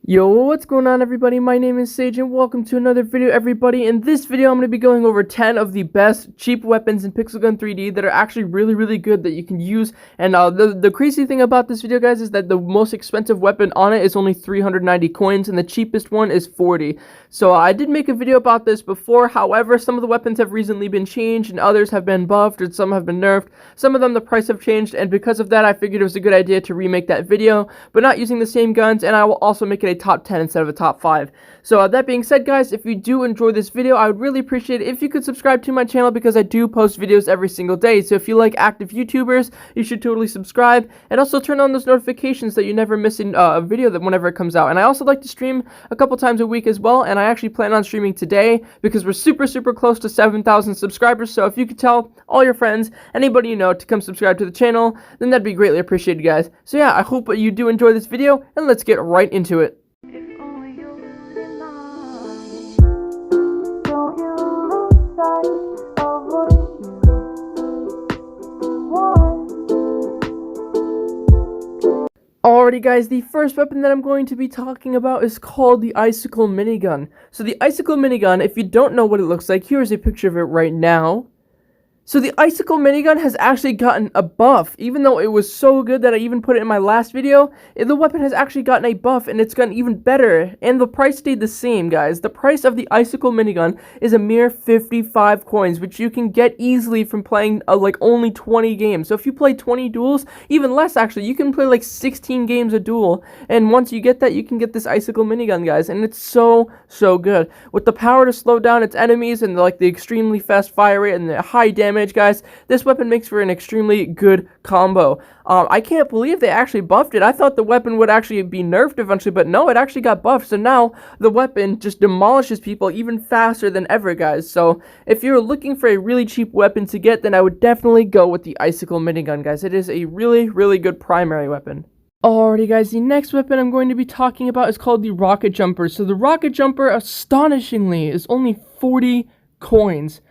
Yo, what's going on everybody? My name is Sage and welcome to another video everybody. In this video I'm going to be going over 10 of the best cheap weapons in Pixel Gun 3D that are actually really good that you can use. And the crazy thing about this video, guys, is that the most expensive weapon on it is only 390 coins and the cheapest one is 40. So I did make a video about this before. However, some of the weapons have recently been changed and others have been buffed and some have been nerfed. Some of them the price have changed, and because of that I figured it was a good idea to remake that video, but not using the same guns, and I will also make it a top 10 instead of a top 5. So that being said, guys, if you do enjoy this video, I would really appreciate it if you could subscribe to my channel because I do post videos every single day. So if you like active YouTubers, you should totally subscribe, and also turn on those notifications that you never miss a video that whenever it comes out. And I also like to stream a couple times a week as well, and I actually plan on streaming today because we're super close to 7,000 subscribers. So if you could tell all your friends, anybody you know, to come subscribe to the channel, then that'd be greatly appreciated, guys. So yeah, I hope you do enjoy this video, and let's get right into it. Alrighty guys, the first weapon that I'm going to be talking about is called the Icicle Minigun. So the Icicle Minigun, if you don't know what it looks like, here's a picture of it right now. So the Icicle Minigun has actually gotten a buff. Even though it was so good that I even put it in my last video, the weapon has actually gotten a buff and it's gotten even better. And the price stayed the same, guys. The price of the Icicle Minigun is a mere 55 coins, which you can get easily from playing like only 20 games. So if you play 20 duels, even less actually, you can play like 16 games a duel. And once you get that, you can get this Icicle Minigun, guys. And it's so good. With the power to slow down its enemies and like the extremely fast fire rate and the high damage, guys, this weapon makes for an extremely good combo. I can't believe they actually buffed it. I thought the weapon would actually be nerfed eventually, but no, it actually got buffed. So now the weapon just demolishes people even faster than ever, guys. So if you're looking for a really cheap weapon to get, then I would definitely go with the Icicle Minigun, guys. It is a really good primary weapon. Alrighty guys, the next weapon I'm going to be talking about is called the Rocket Jumper. So the Rocket Jumper, astonishingly, is only 40 coins.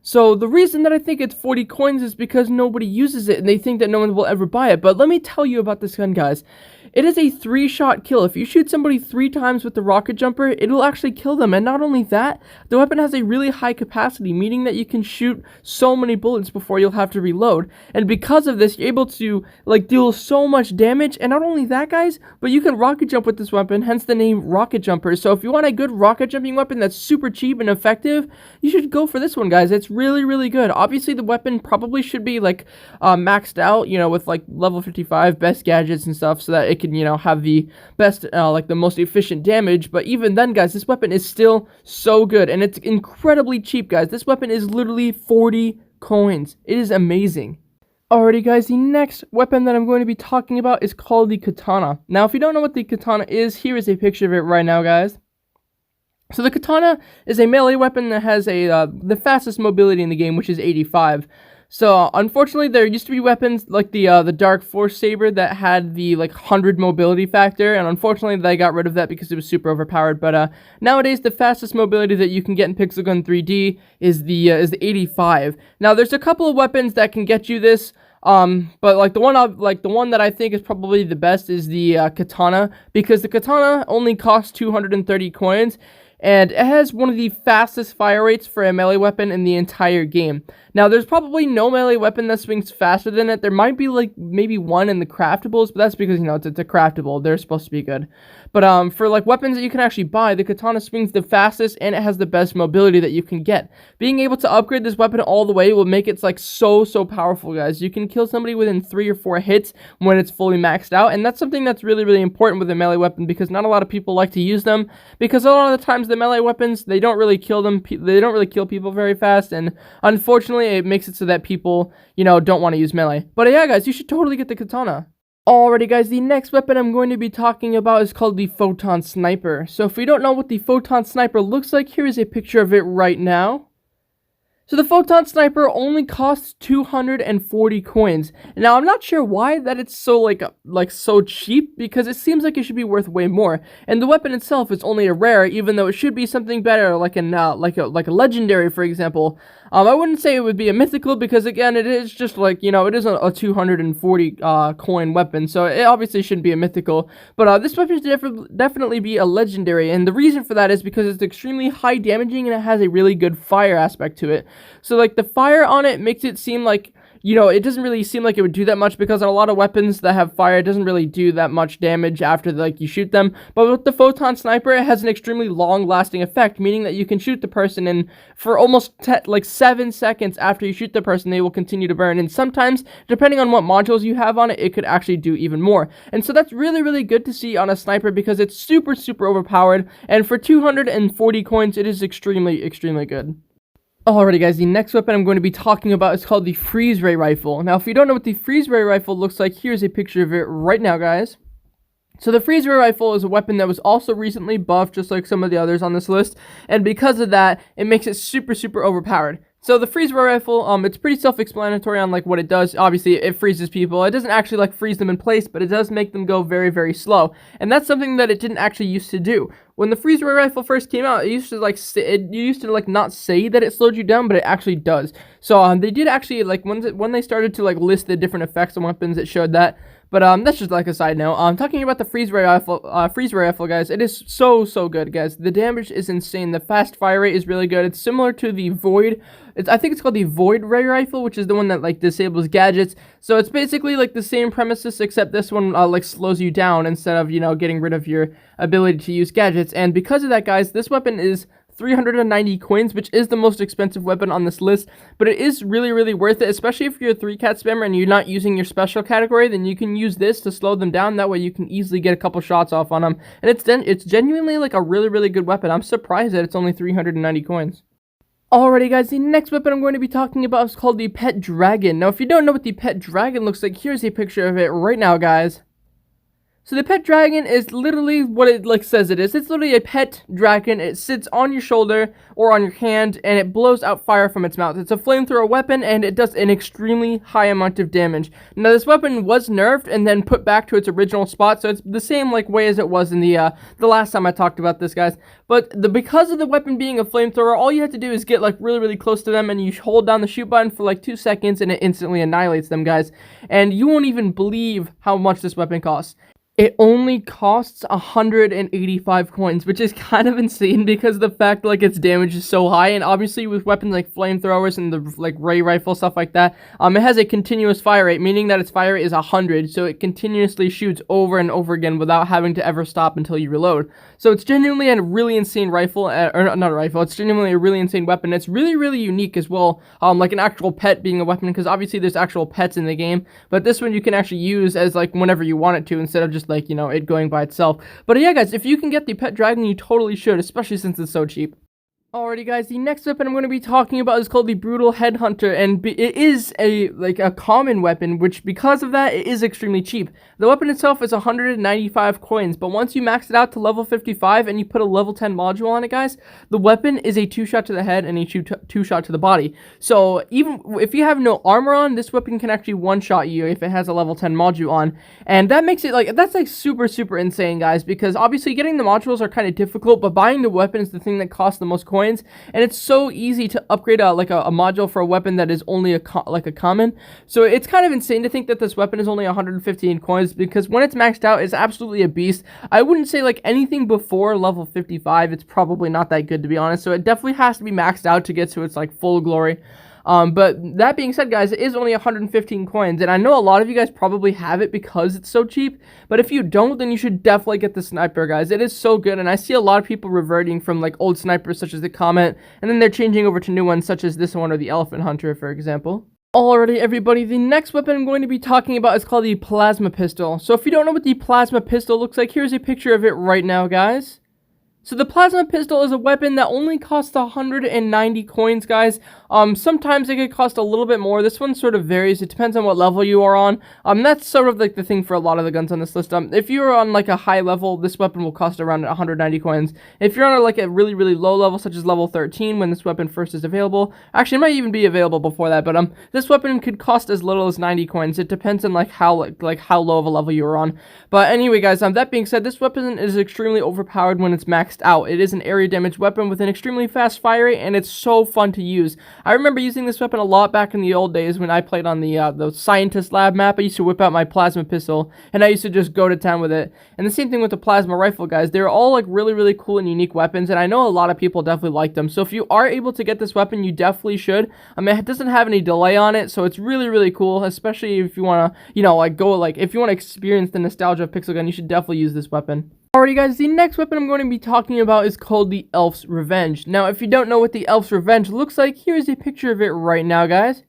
So the reason that I think it's 40 coins is because nobody uses it and they think that no one will ever buy it. But let me tell you about this gun, guys. It is a 3-shot kill. If you shoot somebody 3 times with the Rocket Jumper, it'll actually kill them. And not only that, the weapon has a really high capacity, meaning that you can shoot so many bullets before you'll have to reload. And because of this, you're able to like deal so much damage. And not only that, guys, but you can rocket jump with this weapon, hence the name Rocket Jumper. So if you want a good rocket jumping weapon that's super cheap and effective, you should go for this one, guys. It's really good. Obviously, the weapon probably should be like maxed out, you know, with like level 55 best gadgets and stuff, so that it can, you know, have the best like the most efficient damage. But even then, guys, this weapon is still so good and it's incredibly cheap, guys. This weapon is literally 40 coins. It is amazing. Alrighty guys, the next weapon that I'm going to be talking about is called the Katana. Now if you don't know what the Katana is, here is a picture of it right now, guys. So the Katana is a melee weapon that has the fastest mobility in the game, which is 85. So unfortunately, there used to be weapons like the Dark Force Saber that had the like 100 mobility factor, and unfortunately they got rid of that because it was super overpowered. But nowadays the fastest mobility that you can get in Pixel Gun 3D is the 85. Now there's a couple of weapons that can get you this. But like the one that I think is probably the best is the Katana, because the Katana only costs 230 coins. And it has one of the fastest fire rates for a melee weapon in the entire game. Now, there's probably no melee weapon that swings faster than it. There might be, like, maybe one in the craftables, but that's because, you know, it's a craftable. They're supposed to be good. But, for, like, weapons that you can actually buy, the Katana swings the fastest, and it has the best mobility that you can get. Being able to upgrade this weapon all the way will make it, like, so powerful, guys. You can kill somebody within 3 or 4 hits when it's fully maxed out, and that's something that's really important with a melee weapon, because not a lot of people like to use them, because a lot of the times the melee weapons, they don't really kill people very fast, and unfortunately it makes it so that people, you know, don't want to use melee. But yeah, guys, you should totally get the Katana. Alrighty guys, the next weapon I'm going to be talking about is called the Photon Sniper. So if you don't know what the Photon Sniper looks like, here is a picture of it right now. So the photon sniper only costs 240 coins. Now I'm not sure why that it's so so cheap, because it seems like it should be worth way more. And the weapon itself is only a rare, even though it should be something better, like a legendary, for example. I wouldn't say it would be a mythical, because again, it is just it is a 240 coin weapon, so it obviously shouldn't be a mythical. But this weapon should definitely be a legendary, and the reason for that is because it's extremely high damaging and it has a really good fire aspect to it. So like the fire on it makes it seem like, it doesn't really seem like it would do that much, because on a lot of weapons that have fire, it doesn't really do that much damage after you shoot them. But with the photon sniper, it has an extremely long lasting effect, meaning that you can shoot the person, and for almost 7 seconds after you shoot the person, they will continue to burn. And sometimes, depending on what modules you have on it, it could actually do even more. And so that's really, really good to see on a sniper, because it's super, super overpowered. And for 240 coins, it is extremely, extremely good. Alrighty guys, the next weapon I'm going to be talking about is called the freeze ray rifle. Now if you don't know what the freeze ray rifle looks like, here's a picture of it right now, guys. So the freeze ray rifle is a weapon that was also recently buffed, just like some of the others on this list, and because of that, it makes it super, super overpowered. So the freeze ray rifle, it's pretty self-explanatory on what it does. Obviously, it freezes people. It doesn't actually freeze them in place, but it does make them go very, very slow. And that's something that it didn't actually used to do. When the freeze ray rifle first came out, it used to not say that it slowed you down, but it actually does. So they did actually when they started to list the different effects on weapons, it showed that. But that's just a side note. Talking about the freeze ray rifle, guys, it is so good, guys. The damage is insane. The fast fire rate is really good. It's similar to the Void. I think it's called the Void ray rifle, which is the one that disables gadgets. So it's basically the same premises, except this one slows you down instead of getting rid of your ability to use gadgets. And because of that, guys, this weapon is 390 coins, which is the most expensive weapon on this list, but it is really, really worth it, especially if you're a 3-cat spammer and you're not using your special category. Then you can use this to slow them down. That way you can easily get a couple shots off on them, and it's genuinely a really, really good weapon. I'm surprised that it's only 390 coins. Alrighty guys, the next weapon I'm going to be talking about is called the Pet Dragon. Now if you don't know what the Pet Dragon looks like, here's a picture of it right now, guys. So the pet dragon is literally what it says it is. It's literally a pet dragon. It sits on your shoulder or on your hand, and it blows out fire from its mouth. It's a flamethrower weapon, and it does an extremely high amount of damage. Now this weapon was nerfed and then put back to its original spot, so it's the same way as it was in the last time I talked about this, guys. But because of the weapon being a flamethrower, all you have to do is get really, really close to them, and you hold down the shoot button for 2 seconds, and it instantly annihilates them, guys. And you won't even believe how much this weapon costs. It only costs 185 coins, which is kind of insane because of the fact its damage is so high. And obviously with weapons like flamethrowers and the ray rifle, stuff like that, it has a continuous fire rate, meaning that its fire rate is 100, so it continuously shoots over and over again without having to ever stop until you reload. So it's genuinely a really insane rifle, or not a rifle, it's genuinely a really insane weapon. It's really, really unique as well, like an actual pet being a weapon, because obviously there's actual pets in the game, but this one you can actually use as whenever you want it to, instead of just it going by itself. But yeah, guys, if you can get the Pet Dragon, you totally should, especially since it's so cheap. Alrighty guys, the next weapon I'm going to be talking about is called the Brutal Headhunter, and it is a common weapon, which because of that, it is extremely cheap. The weapon itself is 195 coins, but once you max it out to level 55 and you put a level 10 module on it, guys, the weapon is a 2-shot to the head and a 2-shot to the body. So even if you have no armor on, this weapon can actually 1-shot you if it has a level 10 module on, and that makes it that's super, super insane, guys, because obviously getting the modules are kind of difficult, but buying the weapon is the thing that costs the most coins. And it's so easy to upgrade a module for a weapon that is only a common. So it's kind of insane to think that this weapon is only 115 coins, because when it's maxed out, it's absolutely a beast. I wouldn't say anything before level 55, it's probably not that good, to be honest. So it definitely has to be maxed out to get to its full glory. But that being said, guys, it is only 115 coins, and I know a lot of you guys probably have it because it's so cheap, but if you don't, then you should definitely get the sniper, guys. It is so good, and I see a lot of people reverting from old snipers such as the Comet, and then they're changing over to new ones such as this one or the Elephant Hunter, for example. Alrighty, everybody, the next weapon I'm going to be talking about is called the Plasma Pistol. So if you don't know what the Plasma Pistol looks like, here's a picture of it right now, guys. So the plasma pistol is a weapon that only costs 190 coins, guys. Sometimes it could cost a little bit more. This one sort of varies. It depends on what level you are on. That's sort of like the thing for a lot of the guns on this list. If you're on like a high level, this weapon will cost around 190 coins. If you're on like a really, really low level, such as level 13, when this weapon first is available, actually it might even be available before that, but this weapon could cost as little as 90 coins. It depends on like how low of a level you're on. But anyway, guys, that being said, this weapon is extremely overpowered when it's maxed out. It is an area damage weapon with an extremely fast fire rate, and it's so fun to use. I remember using this weapon a lot back in the old days when I played on the scientist lab map. I used to whip out my plasma pistol, and I used to just go to town with it. And the same thing with the plasma rifle, guys. They're all like really, really cool and unique weapons, and I know a lot of people definitely like them. So if you are able to get this weapon, you definitely should. It doesn't have any delay on it, so it's really, really cool, especially if you want to, if you want to experience the nostalgia of pixel gun, you should definitely use this weapon. Alrighty, guys, the next weapon I'm going to be talking about is called the Elf's Revenge. Now, if you don't know what the Elf's Revenge looks like, here's a picture of it right now, guys.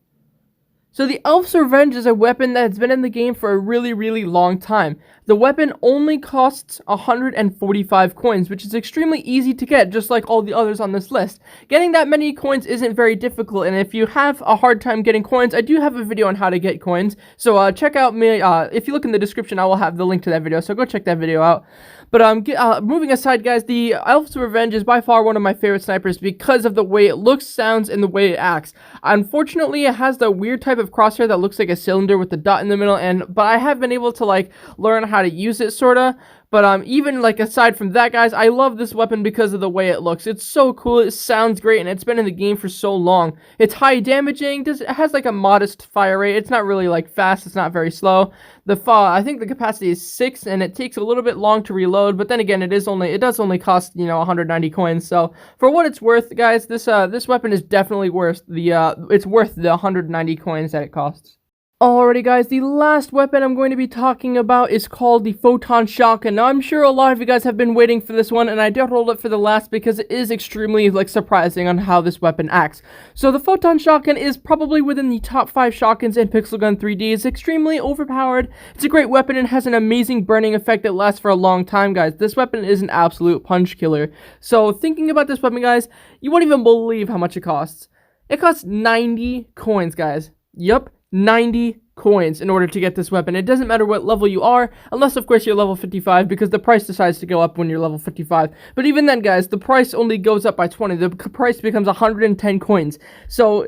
So the Elf's Revenge is a weapon that's been in the game for a really, really long time. The weapon only costs 145 coins, which is extremely easy to get, just like all the others on this list. Getting that many coins isn't very difficult, and if you have a hard time getting coins, I do have a video on how to get coins. So check out me, if you look in the description, I will have the link to that video, so go check that video out. But moving aside, guys, the Elf's Revenge is by far one of my favorite snipers because of the way it looks, sounds, and the way it acts. Unfortunately, it has the weird type of crosshair that looks like a cylinder with the dot in the middle, but I have been able to like learn how to use it, sorta. But even like aside from that, guys, I love this weapon because of the way it looks. It's so cool, it sounds great, and it's been in the game for so long. It's high damaging, it has like a modest fire rate. It's not really like fast, it's not very slow. I think the capacity is 6, and it takes a little bit long to reload, but then again, it does only cost, 190 coins. So for what it's worth, guys, this weapon is definitely worth the 190 coins that it costs. Alrighty, guys, the last weapon I'm going to be talking about is called the Photon Shotgun. Now, I'm sure a lot of you guys have been waiting for this one, and I did hold it for the last because it is extremely, surprising on how this weapon acts. So, the Photon Shotgun is probably within the top 5 shotguns in Pixel Gun 3D. It's extremely overpowered. It's a great weapon and has an amazing burning effect that lasts for a long time, guys. This weapon is an absolute punch killer. So, thinking about this weapon, guys, you won't even believe how much it costs. It costs 90 coins, guys. Yup. 90 coins in order to get this weapon. It doesn't matter what level you are, unless of course you're level 55, because the price decides to go up when you're level 55. But even then, guys, the price only goes up by 20. The price becomes 110 coins. So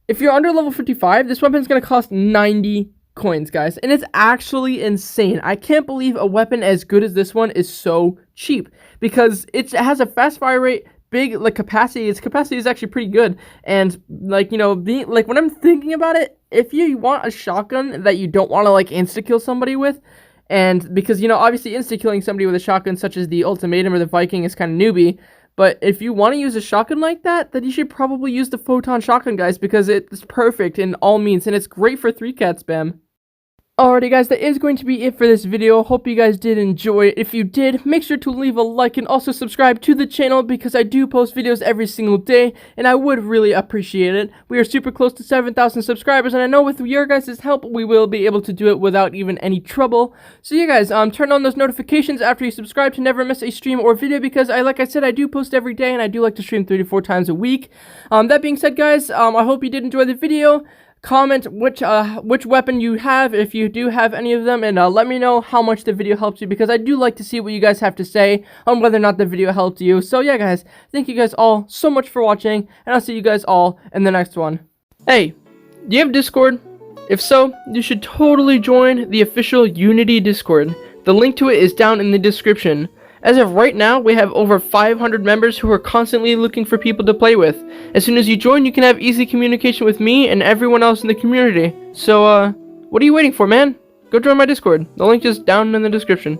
if you're under level 55, this weapon is going to cost 90 coins, guys, and it's actually insane. I can't believe a weapon as good as this one is so cheap, because it has a fast fire rate, big capacity. Its capacity is actually pretty good, and when I'm thinking about it, if you want a shotgun that you don't want to insta kill somebody with, and because obviously insta killing somebody with a shotgun such as the Ultimatum or the Viking is kind of newbie, but if you want to use a shotgun like that, then you should probably use the Photon Shotgun, guys, because it's perfect in all means, and it's great for 3-cat spam. Alrighty, guys, that is going to be it for this video. Hope you guys did enjoy it. If you did, make sure to leave a like and also subscribe to the channel, because I do post videos every single day, and I would really appreciate it. We are super close to 7,000 subscribers, and I know with your guys' help, we will be able to do it without even any trouble. So yeah, guys, turn on those notifications after you subscribe to never miss a stream or video, because like I said, I do post every day, and I do like to stream 3 to 4 times a week. That being said, guys, I hope you did enjoy the video. Comment which weapon you have, if you do have any of them, and let me know how much the video helps you, because I do like to see what you guys have to say on whether or not the video helped you. So yeah, guys, thank you guys all so much for watching, and I'll see you guys all in the next one. Hey, do you have Discord? If so, you should totally join the official Unity Discord. The link to it is down in the description. As of right now, we have over 500 members who are constantly looking for people to play with. As soon as you join, you can have easy communication with me and everyone else in the community. So, what are you waiting for, man? Go join my Discord. The link is down in the description.